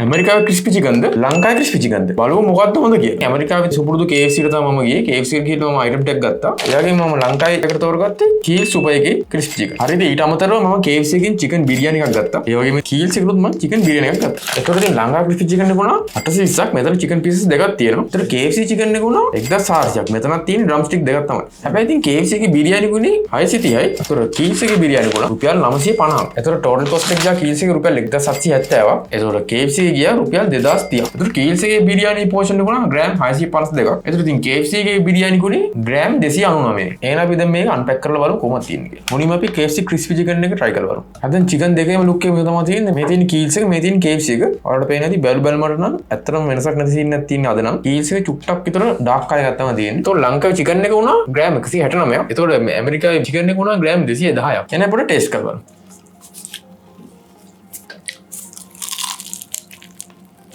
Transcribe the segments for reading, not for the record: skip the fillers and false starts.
ඇමරිකාවේ ක්‍රිස්පි චිකන්ද ලංකාවේ ක්‍රිස්පි චිකන්ද බලමු මොකක්ද හොඳ කියලා. ඇමරිකාවේ සුපුරුදු KFC එකට තමයි මම ගියේ. KFC එකට ගිහලා මම අයිටම් ටැග් ගත්තා. ඒ වගේම මම ලංකාවේ එකට තෝරගත්තේ කීල්ස් සුපර් එකේ ක්‍රිස්පි චිකන්. හරිද? ඊට අමතරව මම KFC එකෙන් චිකන් බිරියානි එකක් ගත්තා. ඒ වගේම කීල්ස් එකලුත් මම චිකන් බිරියානි එකක් ගත්තා. ඒතකොට ඉතින් ලංකාවේ ක්‍රිස්පි චිකන් එක උනා 820ක්. මෙතන චිකන් පීසස් දෙකක් තියෙනවා. ඒතර KFC චිකන් එක උනා 1400ක්. මෙතනක් තියෙන ඩ්‍රම් ස්ටික් දෙකක් තමයි. හැබැයි ඉතින් KFC එකේ බිරියානි ගුණේ 630යි. ඒතර කීල්ස් එකේ බිරියානි ගුණ රුපියල් 950ක්. ඒතර ටෝටල් කොස්ට් එක ගියා කීල්ස් එකේ රුපියල් 1770ක්. ඒතර KFC එකේ ගියා රුපියල් 2030ක්. ඒතර කීල්ස් එකේ බිරියානි පෝෂන් එක උනා ග්‍රෑම් 652ක්. ඒතර ඉතින් KFC එකේ බිරියානි ගුණේ ග්‍රෑම් 299යි. එහෙනම් අපි දැන් මේක අන්පැක් කරලා බලමු කොහොමද තියෙන්නේ කියලා. මුලින්ම අපි KFC ක්‍රිස්පි චිකන් එක try කරලා බලමු. දැන් චිකන් දෙකේම ලුක් එක මේ තමයි තියෙන්නේ. මේ තියෙන කීල්ස් එක මේ තියෙන KFC එක. ඔයාලට පේන්නේ නැති බැල් මට නම් ඇත්තටම වෙනසක් නැති සීන් එකක් තියෙන්නේ අද නම්. කීල්ස් එක චුට්ටක් විතර ඩාර්ක් කලර් එකක් තමයි තියෙන්නේ. ඒතකොට ලංකාවේ චිකන් එක උනා ග්‍රෑම් 169ක්. ඒතකොට ඇමරිකාවේ චිකන් එක උනා ග්‍රෑම් 210ක්. එන පොඩ ටේස්ට් කරලා බලමු.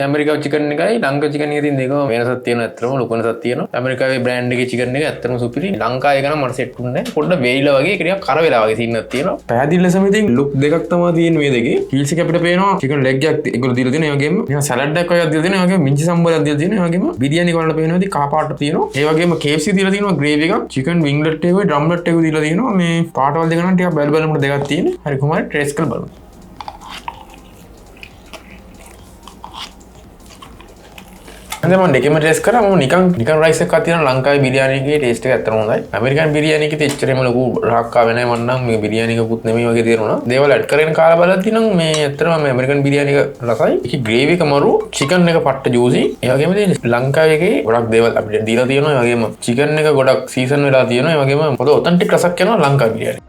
ඇමරිකාවේ චිකන් එකයි ලංකාවේ චිකන් එකේ තියෙන දෙකම වෙනසක් තියෙනවා. ඇත්තටම ලොකු වෙනසක් තියෙනවා. ඇමරිකාවේ බ්‍රෑන්ඩ් එකේ චිකන් එක ඇත්තටම සුපිරි. ලංකාවේ එක නම් මට සෙට් වුණේ නැහැ. පොඩ්ඩක් වේයිලා වගේ ටිකක් කර වෙලා වගේ සීන් එකක් තියෙනවා. පැහැදිලි ලෙසම ඉතින් ලුක් දෙකක් තමයි තියෙන්නේ මේ දෙකේ. කීල්ස් එක අපිට පේනවා චිකන් ලෙග් එකක් ඒගොල්ලෝ දීලා තියෙනවා. ඒ වගේම නිකන් සලාඩ් එකක් වගේ දීලා තියෙනවා. ඒ වගේම මිංචි සම්බරයක් දීලා තියෙනවා. ඒ වගේම බිරියානි වලට පේනවා ඉතින් කහ පාට තියෙනවා. ඒ වගේම KFC දීලා තියෙනවා ග්‍රේවි එකක්. චිකන් වින්ග්ලට් එකයි ඩ්‍රම්ලට් එකයි දීලා තියෙනවා. මේ පාටවල දෙක නම් ටිකක් බැල බැලමුට දෙකක් තියෙන්නේ. හරි කොහොමද ට්‍රේස් කරලා බලමු. දැන් මම දෙකම ටෙස්ට් කරා. මම නිකන් රයිස් එකක් තියෙනවා. ලංකාවේ බිරියානි එකේ ටේස්ට් එක ඇත්තටම හොඳයි. ඇමරිකන් බිරියානි එකේ එච්චරම ලොකු රාක්කා වෙන්නේ මම නම් මේ බිරියානි එකකුත් නෙමෙයි වගේ තේරුණා. දේවල් ඇඩ් කරගෙන කාලා බලද්දී නම් මේ ඇත්තටම මේ ඇමරිකන් බිරියානි එක රසයි. ඒකේ ග්‍රේවි එක මරු, චිකන් එක පට්ට ජූසි. ඒ වගේම ඉතින් ලංකාවේ එකේ ගොඩක් දේවල් අපිට දීලා තියෙනවා. ඒ වගේම චිකන් එක ගොඩක් සීසන් වෙලා තියෙනවා. ඒ වගේම පොඩ ඔතෙන්ටික් රසක් යනවා ලංකාවේ බිරියානි.